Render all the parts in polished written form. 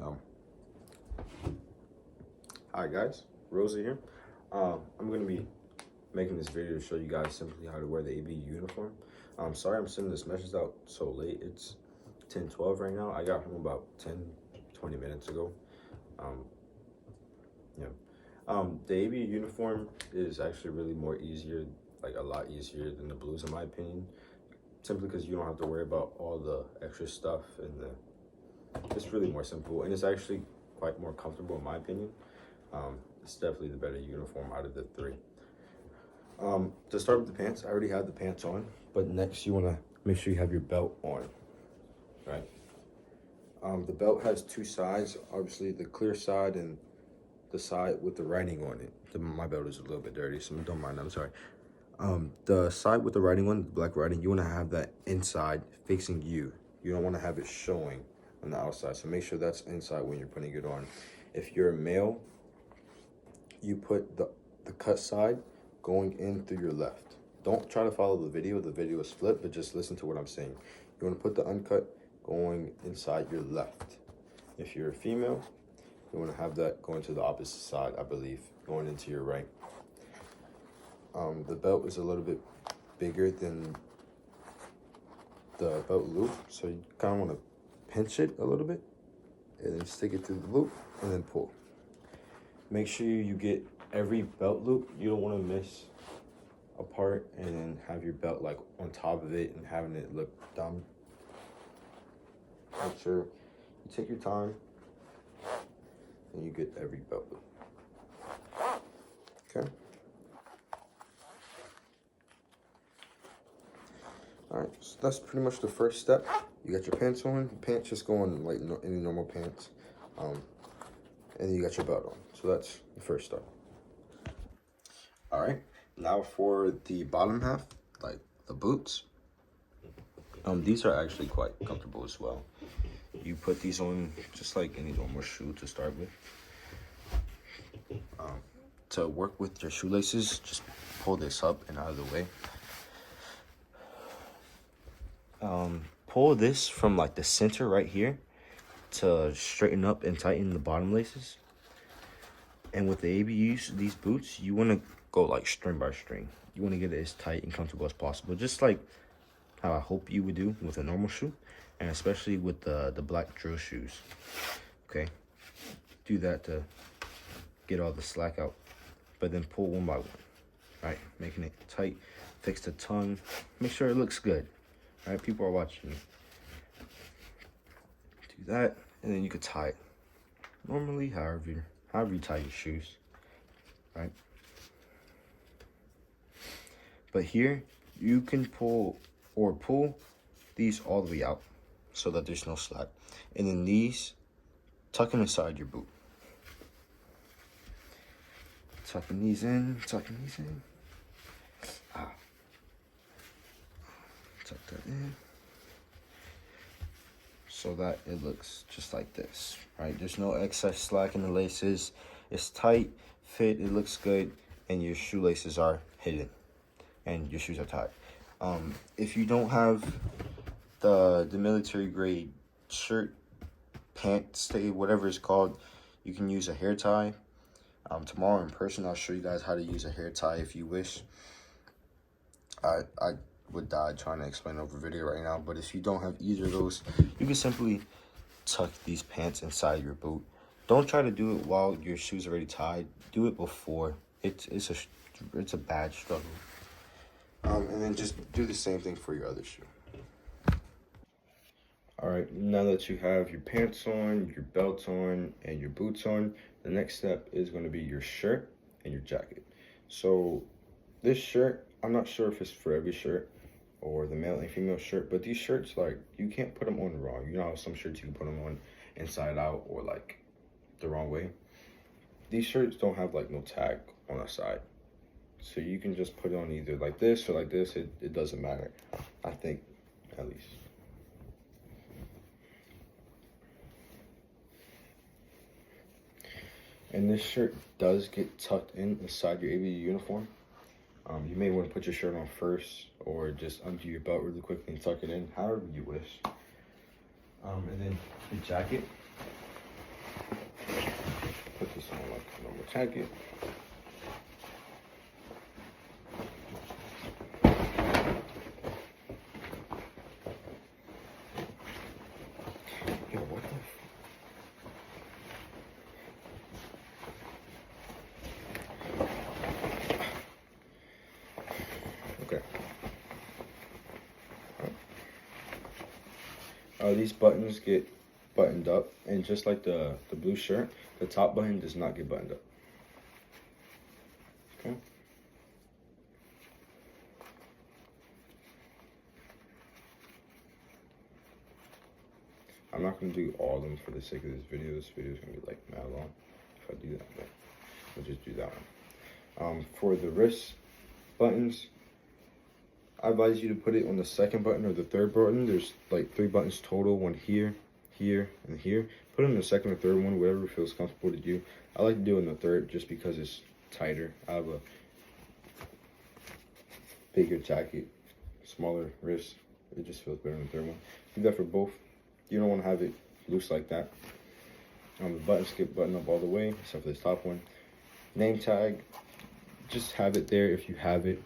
Um, Hi guys, Rosa here. I'm going to be making this video to show you guys simply how to wear the AB uniform. Sorry I'm sending this message out so late. It's 10:12 right now. I got home about 10-20 minutes ago. The AB uniform is actually really more easier, like a lot easier than the blues in my opinion, simply because you don't have to worry about all the extra stuff and it's really more simple, and it's actually quite more comfortable in my opinion. It's definitely the better uniform out of the three. To start with the pants, I already have the pants on, but next you want to make sure you have your belt on, right? The belt has two sides, obviously the clear side and the side with the writing on it. My belt is a little bit dirty, so don't mind, I'm sorry. The side with the writing on, the black writing, you want to have that inside facing you. You don't want to have it showing on the outside, so make sure that's inside when you're putting it on. If you're a male, you put the cut side going in through your left. Don't try to follow the video is flipped, but just listen to what I'm saying. You want to put the uncut going inside your left. If you're a female, you want to have that going to the opposite side, I believe, going into your right. The belt is a little bit bigger than the belt loop, so you kind of want to pinch it a little bit and then stick it through the loop and then pull. Make sure you get every belt loop. You don't want to miss a part and then have your belt like on top of it and having it look dumb. Make sure you take your time and you get every belt loop. Okay. All right, so that's pretty much the first step. You got your pants on. The pants just go on like any normal pants. And then you got your belt on. So that's the first step. All right, now for the bottom half, like the boots. These are actually quite comfortable as well. You put these on just like any normal shoe to start with. To work with your shoelaces, just pull this up and out of the way. Pull this from like the center right here to straighten up and tighten the bottom laces. And with the ABUs, these boots, you want to go like string by string. You want to get it as tight and comfortable as possible, just like how I hope you would do with a normal shoe, and especially with the black drill shoes. Okay, do that to get all the slack out, but then pull one by one, right? Making it tight, fix the tongue, make sure it looks good, right? People are watching you. Do that, and then you could tie it normally, however you tie your shoes, right? But here, you can pull these all the way out so that there's no slack. And then these, tuck them inside your boot. Tucking these in. Tuck that in. So that it looks just like this, right? There's no excess slack in the laces. It's tight, fit, it looks good, and your shoelaces are hidden, and your shoes are tied. If you don't have the military grade shirt, pant, stay, whatever it's called, you can use a hair tie. Tomorrow in person, I'll show you guys how to use a hair tie if you wish. I would die trying to explain over video right now, but if you don't have either of those, you can simply tuck these pants inside your boot. Don't try to do it while your shoes are already tied. Do it before. It's a bad struggle. And then just do the same thing for your other shoe. All right, now that you have your pants on, your belt on, and your boots on, the next step is going to be your shirt and your jacket. So this shirt, I'm not sure if it's for every shirt or the male and female shirt, but these shirts, like, you can't put them on wrong. You know how some shirts you can put them on inside out or like the wrong way. These shirts don't have like no tag on the side, so you can just put it on either like this or like this. It doesn't matter, I think, at least. And this shirt does get tucked in inside your ABU uniform. You may want to put your shirt on first or just undo your belt really quickly and tuck it in, however you wish. And then the jacket, Put this on like a normal jacket. Yo, what the Okay. These buttons get buttoned up, and just like the blue shirt, the top button does not get buttoned up. Okay. I'm not gonna do all of them for the sake of this video. This video is gonna be like mad long if I do that, but we'll just do that one. For the wrist buttons, I advise you to put it on the second button or the third button. There's like 3 buttons total, one here, here, and here. Put it on the second or third one, whatever feels comfortable to you. I like to do it in the third just because it's tighter. I have a bigger jacket, smaller wrist. It just feels better in the third one. Do that for both. You don't want to have it loose like that. The buttons get buttoned up all the way, except for this top one. Name tag, just have it there if you have it.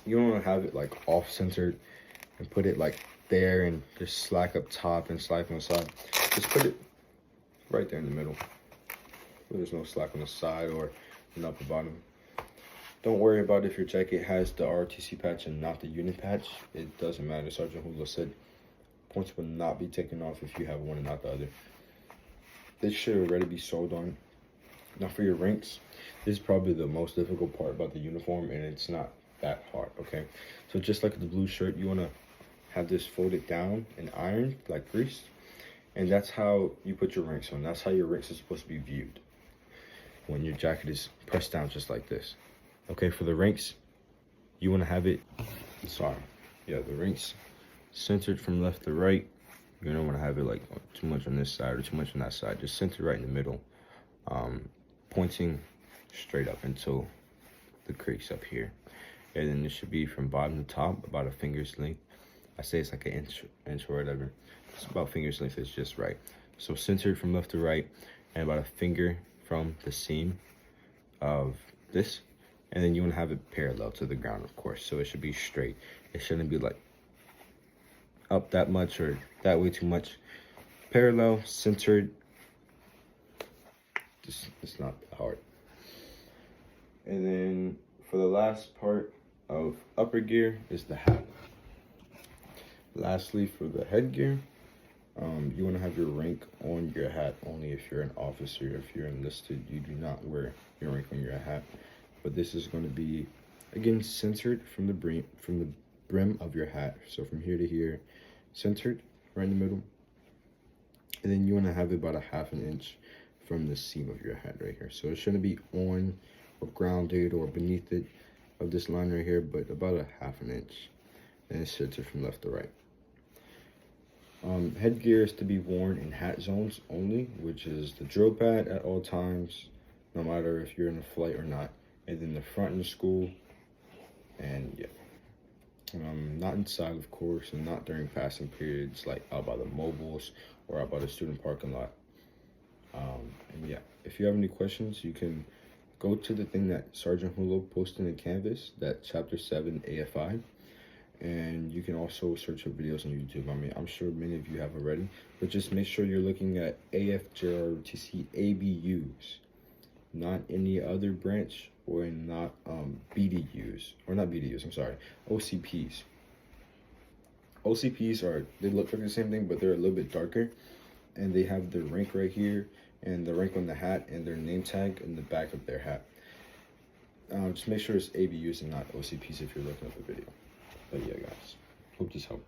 You don't want to have it like off-centered and put it like there and just slack up top and slack on the side. Just put it right there in the middle, where there's no slack on the side or an upper bottom. Don't worry about if your jacket has the ROTC patch and not the unit patch. It doesn't matter. Sergeant Hula said points will not be taken off if you have one and not the other. This should already be sewed on. Now for your ranks, this is probably the most difficult part about the uniform, and it's not that hard, okay? So just like the blue shirt, you want to have this folded down and ironed, like greased, and that's how you put your ranks on. That's how your ranks are supposed to be viewed, when your jacket is pressed down just like this. Okay, for the ranks, you want to have it, the ranks centered from left to right. You don't want to have it like too much on this side or too much on that side. Just center right in the middle, pointing straight up until the crease up here. And then it should be from bottom to top about a finger's length. I say it's like an inch or whatever. It's about finger's length, it's just right. So centered from left to right and about a finger from the seam of this. And then you want to have it parallel to the ground, of course. So it should be straight. It shouldn't be like up that much or that way too much. Parallel, centered. It's not that hard. And then for the last part of upper gear is the hat. Lastly, for the headgear, you want to have your rank on your hat only if you're an officer. If you're enlisted, you do not wear your rank on your hat. But this is going to be, again, centered from the brim of your hat. So from here to here, centered right in the middle. And then you want to have it about a ½ inch from the seam of your hat right here. So it shouldn't be on or grounded or beneath it of this line right here, but about a ½ inch. And it's centered from left to right. Headgear is to be worn in hat zones only, which is the drill pad at all times, no matter if you're in a flight or not. And then the front in the school, and yeah. Not inside, of course, and not during passing periods, like out by the mobiles or out by the student parking lot. And yeah, if you have any questions, you can go to the thing that Sergeant Hulo posted in Canvas, that Chapter 7 AFI. And you can also search up videos on YouTube. I mean, I'm sure many of you have already, but just make sure you're looking at AFJROTC ABUs, not any other branch, or not BDUs, or not BDUs, I'm sorry, OCPs. OCPs they look like the same thing, but they're a little bit darker, and they have their rank right here, and the rank on the hat, and their name tag in the back of their hat. Just make sure it's ABUs and not OCPs if you're looking at the video. But yeah, guys, hope this helped.